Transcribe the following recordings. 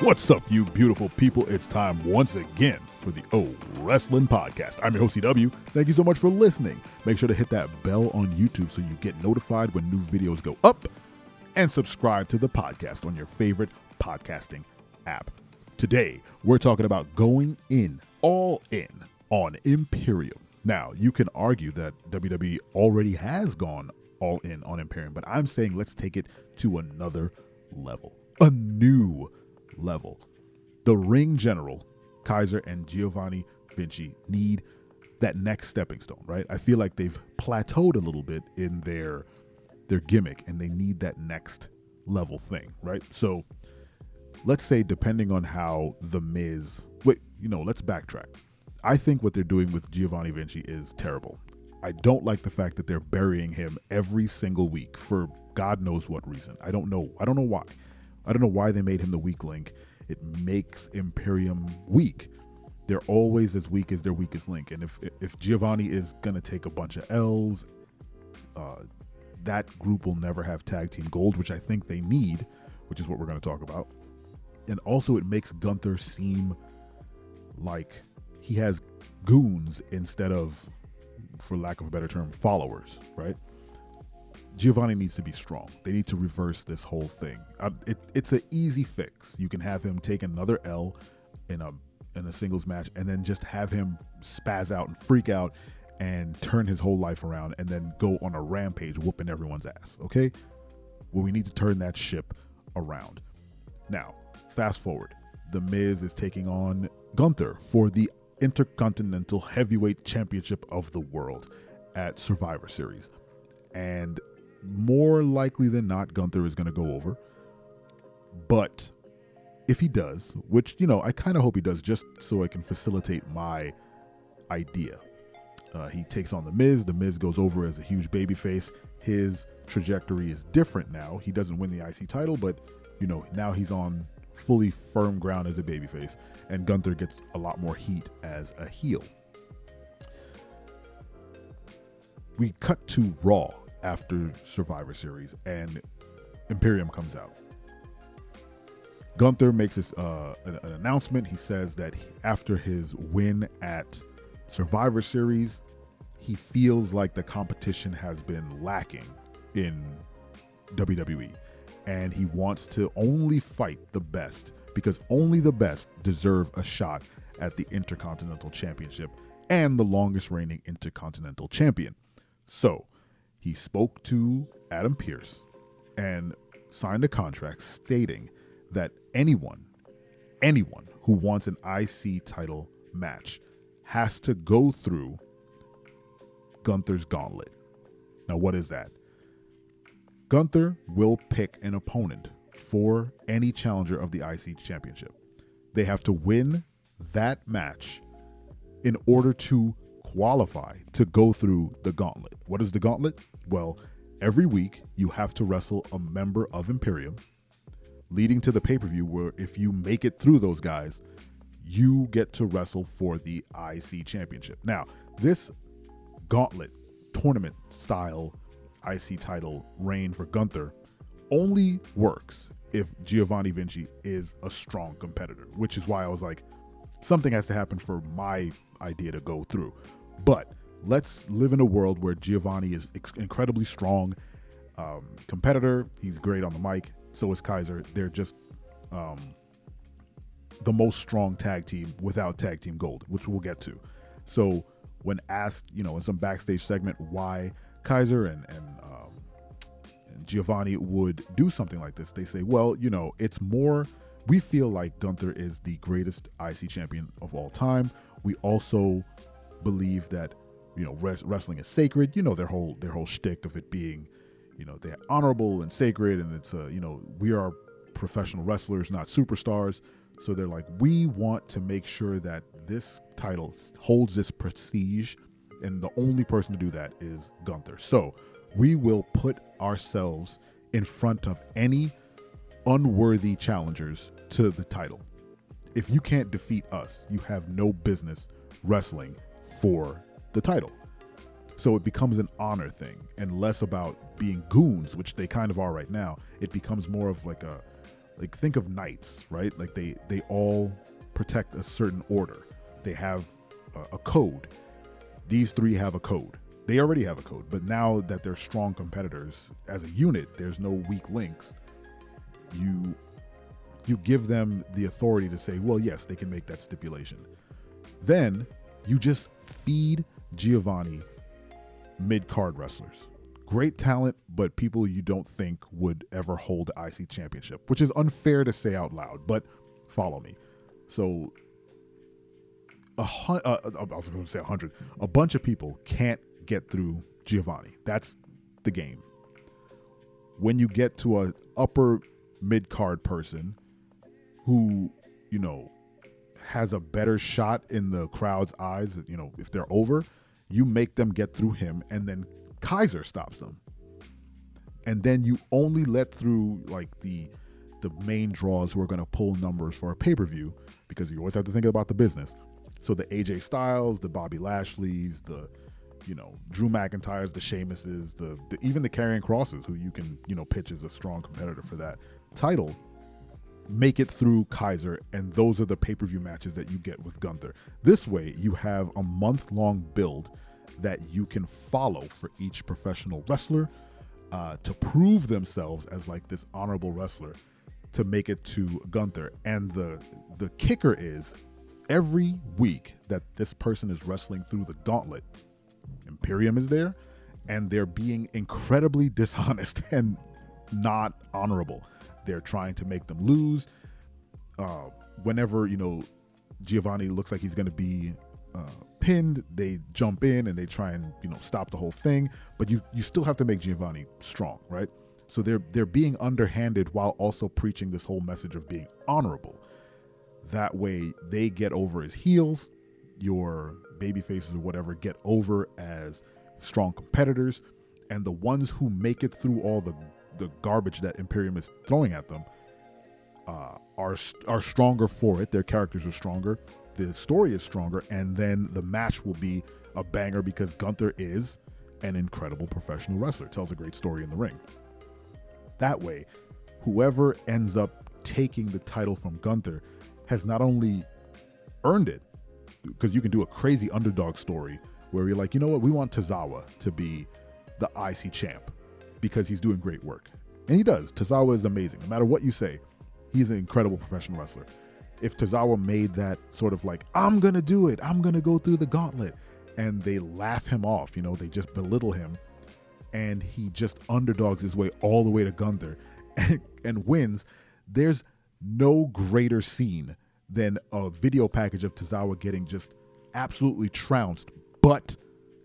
What's up, you beautiful people? It's time once again for the O Wrestling Podcast. I'm your host, CW. Thank you so much for listening. Make sure to hit that bell on YouTube so you get notified when new videos go up, and subscribe to the podcast on your favorite podcasting app. Today, we're talking about going all in on Imperium. Now, you can argue that WWE already has gone all in on Imperium, but I'm saying let's take it to another level, a new level. The ring general, Kaiser and Giovanni Vinci, need that next stepping stone, right? I feel like they've plateaued a little bit in their gimmick, and they need that next level thing, right? So let's say, depending on how The Miz, let's backtrack. I think what they're doing with Giovanni Vinci is terrible. I don't like the fact that they're burying him every single week for God knows what reason. I don't know why. I don't know why they made him the weak link. It makes Imperium weak. They're always as weak as their weakest link. And if Giovanni is going to take a bunch of L's, that group will never have tag team gold, which I think they need, which is what we're going to talk about. And also it makes Gunther seem like he has goons instead of, for lack of a better term, followers, right? Giovanni needs to be strong. They need to reverse this whole thing. It's an easy fix. You can have him take another L in a singles match, and then just have him spaz out and freak out and turn his whole life around, and then go on a rampage whooping everyone's ass. Okay? Well, we need to turn that ship around. Now, fast forward. The Miz is taking on Gunther for the Intercontinental Heavyweight Championship of the world at Survivor Series. And more likely than not, Gunther is going to go over. But if he does, which, I kind of hope he does, just so I can facilitate my idea. He takes on The Miz. The Miz goes over as a huge babyface. His trajectory is different now. He doesn't win the IC title, but, now he's on fully firm ground as a babyface. And Gunther gets a lot more heat as a heel. We cut to Raw after Survivor Series, and Imperium comes out. Gunther makes an announcement. He says that after his win at Survivor Series, he feels like the competition has been lacking in WWE, and he wants to only fight the best, because only the best deserve a shot at the Intercontinental Championship and the longest reigning Intercontinental Champion. So he spoke to Adam Pearce and signed a contract stating that anyone who wants an IC title match has to go through Gunther's Gauntlet. Now, what is that? Gunther will pick an opponent for any challenger of the IC championship. They have to win that match in order to qualify to go through the Gauntlet. What is the Gauntlet? Well, every week you have to wrestle a member of Imperium, leading to the pay-per-view where if you make it through those guys, you get to wrestle for the IC championship. Now, this Gauntlet tournament style IC title reign for Gunther only works if Giovanni Vinci is a strong competitor, which is why I was like, something has to happen for my idea to go through. But let's live in a world where Giovanni is incredibly strong competitor. He's great on the mic. So is Kaiser. They're just the most strong tag team without tag team gold, which we'll get to. So when asked, in some backstage segment why Kaiser and Giovanni would do something like this, they say, well, it's more, we feel like Gunther is the greatest IC champion of all time. We also believe that, wrestling is sacred. Their whole shtick of it being, they're honorable and sacred, and it's we are professional wrestlers, not superstars. So they're like, we want to make sure that this title holds this prestige, and the only person to do that is Gunther. So we will put ourselves in front of any unworthy challengers to the title. If you can't defeat us, you have no business wrestling for the title. So it becomes an honor thing and less about being goons, which they kind of are right now. It becomes more of like like think of knights, right? Like they all protect a certain order. They have a code. These three have a code. They already have a code, but now that they're strong competitors as a unit, there's no weak links. You give them the authority to say, well, yes, they can make that stipulation. Then you just feed Giovanni mid-card wrestlers. Great talent, but people you don't think would ever hold the IC championship, which is unfair to say out loud, but follow me. So I was going to say 100. A bunch of people can't get through Giovanni. That's the game. When you get to a upper mid-card person who, you know, has a better shot in the crowd's eyes, you know, if they're over, you make them get through him, and then Kaiser stops them. And then you only let through like the main draws who are going to pull numbers for a pay-per-view, because you always have to think about the business. So the AJ Styles, the Bobby Lashley's, the, you know, Drew McIntyre's, the Sheamus's, the even the Karrion Crosses, who you can, you know, pitch as a strong competitor for that title, make it through Kaiser, and those are the pay-per-view matches that you get with Gunther. This way, you have a month-long build that you can follow for each professional wrestler to prove themselves as like this honorable wrestler to make it to Gunther. And the kicker is, every week that this person is wrestling through the Gauntlet, Imperium is there, and they're being incredibly dishonest and not honorable. They're trying to make them lose. Whenever, you know, Giovanni looks like he's going to be pinned, they jump in and they try and, you know, stop the whole thing. But you still have to make Giovanni strong, right? So they're being underhanded while also preaching this whole message of being honorable. That way they get over as heels, your baby faces or whatever get over as strong competitors, and the ones who make it through all the garbage that Imperium is throwing at them are stronger for it. Their characters are stronger, the story is stronger, and then the match will be a banger because Gunther is an incredible professional wrestler, tells a great story in the ring. That way, whoever ends up taking the title from Gunther has not only earned it, because you can do a crazy underdog story where you're like, you know what, we want Tozawa to be the IC champ because he's doing great work. And he does. Tozawa is amazing. No matter what you say, he's an incredible professional wrestler. If Tozawa made that sort of like, I'm going to do it, I'm going to go through the Gauntlet, and they laugh him off, you know, they just belittle him, and he just underdogs his way all the way to Gunther and wins, there's no greater scene than a video package of Tozawa getting just absolutely trounced, but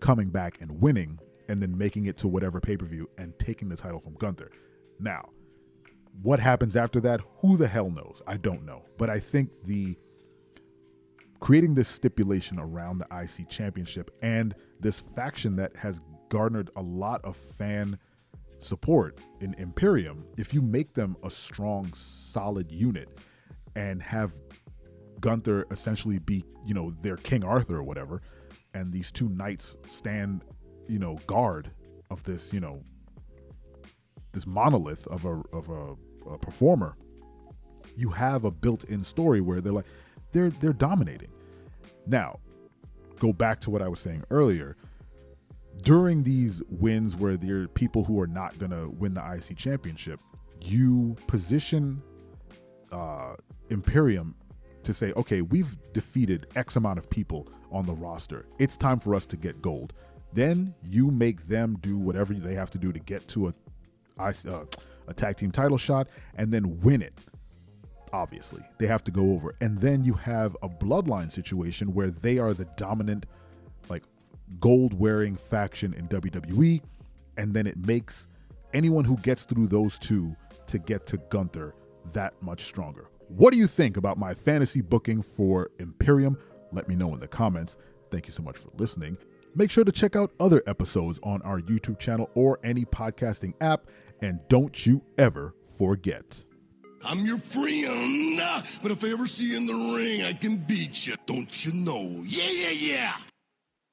coming back and winning, and then making it to whatever pay-per-view and taking the title from Gunther. Now, what happens after that? Who the hell knows? I don't know. But I think creating this stipulation around the IC championship and this faction that has garnered a lot of fan support in Imperium, if you make them a strong, solid unit and have Gunther essentially be, you know, their King Arthur or whatever, and these two knights stand, you know, guard of this, you know, this monolith of a performer, you have a built-in story where they're dominating. Now, go back to what I was saying earlier. During these wins where there are people who are not going to win the IC championship, you position Imperium to say, okay, we've defeated X amount of people on the roster. It's time for us to get gold. Then you make them do whatever they have to do to get to a tag team title shot and then win it. Obviously, they have to go over. And then you have a bloodline situation where they are the dominant, like, gold-wearing faction in WWE, and then it makes anyone who gets through those two to get to Gunther that much stronger. What do you think about my fantasy booking for Imperium? Let me know in the comments. Thank you so much for listening. Make sure to check out other episodes on our YouTube channel or any podcasting app, and don't you ever forget. I'm your friend, but if I ever see you in the ring, I can beat you. Don't you know? Yeah, yeah, yeah.